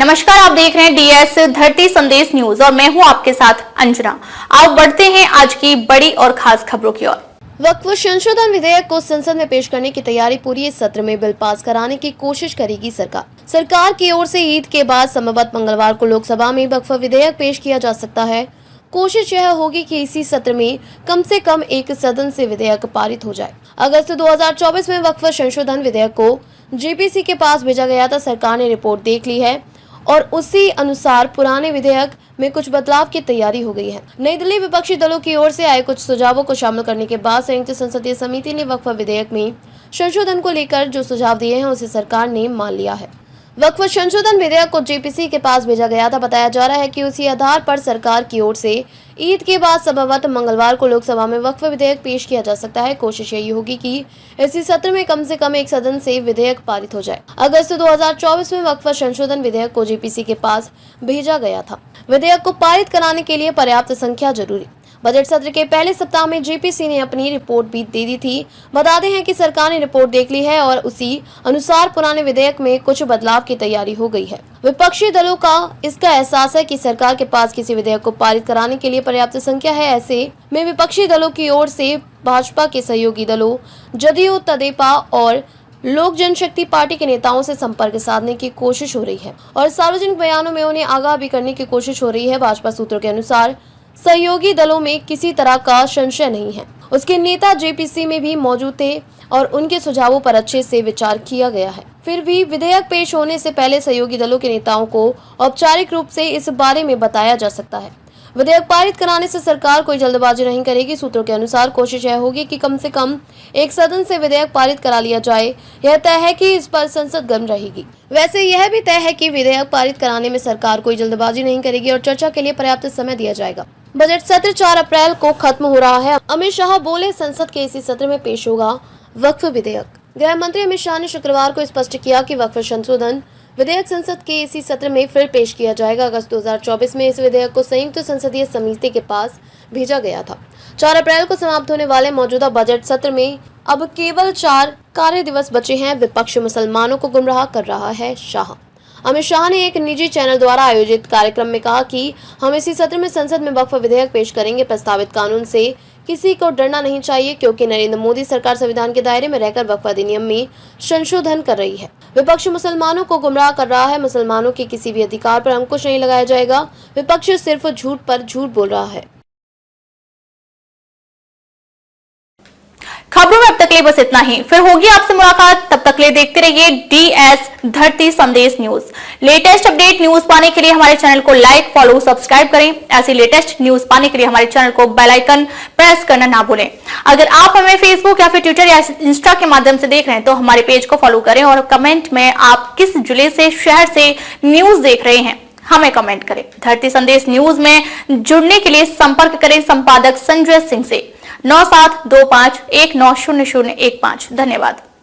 नमस्कार, आप देख रहे हैं डीएस धरती संदेश न्यूज और मैं हूं आपके साथ अंजना। आओ बढ़ते हैं आज की बड़ी और खास खबरों की ओर। वक्फ संशोधन विधेयक को संसद में पेश करने की तैयारी पूरी। इस सत्र में बिल पास कराने की कोशिश करेगी सरकार की ओर से ईद के बाद संभवतः मंगलवार को लोकसभा में वक्फ विधेयक पेश किया जा सकता है। कोशिश यह होगी कि इसी सत्र में कम से कम एक सदन से विधेयक पारित हो जाए। अगस्त 2024 में वक्फ संशोधन विधेयक को जेपीसी के पास भेजा गया था। सरकार ने रिपोर्ट देख ली है और उसी अनुसार पुराने विधेयक में कुछ बदलाव की तैयारी हो गई है। नई दिल्ली विपक्षी दलों की ओर से आए कुछ सुझावों को शामिल करने के बाद संयुक्त संसदीय समिति ने वक्फ विधेयक में संशोधन को लेकर जो सुझाव दिए हैं उसे सरकार ने मान लिया है। वक्फ संशोधन विधेयक को जेपीसी के पास भेजा गया था। बताया जा रहा है कि उसी आधार पर सरकार की ओर से ईद के बाद संभवतः मंगलवार को लोकसभा में वक्फ विधेयक पेश किया जा सकता है। कोशिश यही होगी कि इसी सत्र में कम से कम एक सदन से विधेयक पारित हो जाए। अगस्त 2024 में वक्फ संशोधन विधेयक को जेपीसी के पास भेजा गया था। विधेयक को पारित कराने के लिए पर्याप्त संख्या जरूरी। बजट सत्र के पहले सप्ताह में जेपीसी ने अपनी रिपोर्ट भी दे दी थी। बता दें हैं कि सरकार ने रिपोर्ट देख ली है और उसी अनुसार पुराने विधेयक में कुछ बदलाव की तैयारी हो गई है। विपक्षी दलों का इसका एहसास है कि सरकार के पास किसी विधेयक को पारित कराने के लिए पर्याप्त संख्या है। ऐसे में विपक्षी दलों की ओर से भाजपा के सहयोगी दलों जदयू, तेदेपा और लोक जनशक्ति पार्टी के नेताओं से संपर्क साधने की कोशिश हो रही है और सार्वजनिक बयानों में उन्हें आगाह भी करने की कोशिश हो रही है। भाजपा सूत्रों के अनुसार सहयोगी दलों में किसी तरह का संशय नहीं है। उसके नेता जेपीसी में भी मौजूद थे और उनके सुझावों पर अच्छे से विचार किया गया है। फिर भी विधेयक पेश होने से पहले सहयोगी दलों के नेताओं को औपचारिक रूप से इस बारे में बताया जा सकता है। विधेयक पारित कराने से सरकार कोई जल्दबाजी नहीं करेगी। सूत्रों के अनुसार कोशिश यह होगी कि कम से कम एक सदन से विधेयक पारित करा लिया जाए। यह तय है कि इस पर संसद गर्म रहेगी। वैसे यह भी तय है कि विधेयक पारित कराने में सरकार कोई जल्दबाजी नहीं करेगी और चर्चा के लिए पर्याप्त समय दिया जाएगा। बजट सत्र 4 अप्रैल को खत्म हो रहा है। अमित शाह बोले संसद के इसी सत्र में पेश होगा वक्फ विधेयक। गृह मंत्री अमित शाह ने शुक्रवार को स्पष्ट किया कि वक्फ संशोधन विधेयक संसद के इसी सत्र में फिर पेश किया जाएगा। अगस्त 2024 में इस विधेयक को संयुक्त संसदीय समिति के पास भेजा गया था। 4 अप्रैल को समाप्त होने वाले मौजूदा बजट सत्र में अब केवल 4 कार्य दिवस बचे हैं। विपक्ष मुसलमानों को गुमराह कर रहा है शाह। अमित शाह ने एक निजी चैनल द्वारा आयोजित कार्यक्रम में कहा कि हम इसी सत्र में संसद में वक्फ विधेयक पेश करेंगे। प्रस्तावित कानून से किसी को डरना नहीं चाहिए क्योंकि नरेंद्र मोदी सरकार संविधान के दायरे में रहकर वक्फ अधिनियम में संशोधन कर रही है। विपक्ष मुसलमानों को गुमराह कर रहा है। मुसलमानों के किसी भी अधिकार पर अंकुश नहीं लगाया जाएगा। विपक्ष सिर्फ झूठ पर झूठ बोल रहा है। खबरों में अब तक ले बस इतना ही। फिर होगी आपसे मुलाकात, तब तक ले देखते रहिए डीएस धरती संदेश न्यूज। लेटेस्ट अपडेट न्यूज पाने के लिए हमारे चैनल को लाइक, फॉलो, सब्सक्राइब करें। ऐसी लेटेस्ट न्यूज पाने के लिए हमारे चैनल को बेल आइकन प्रेस करना ना भूलें। अगर आप हमें फेसबुक या फिर ट्विटर या इंस्टा के माध्यम से देख रहे हैं तो हमारे पेज को फॉलो करें और कमेंट में आप किस जिले से, शहर से न्यूज देख रहे हैं हमें कमेंट करें। धरती संदेश न्यूज में जुड़ने के लिए संपर्क करें संपादक संजय सिंह से 9725190015। धन्यवाद।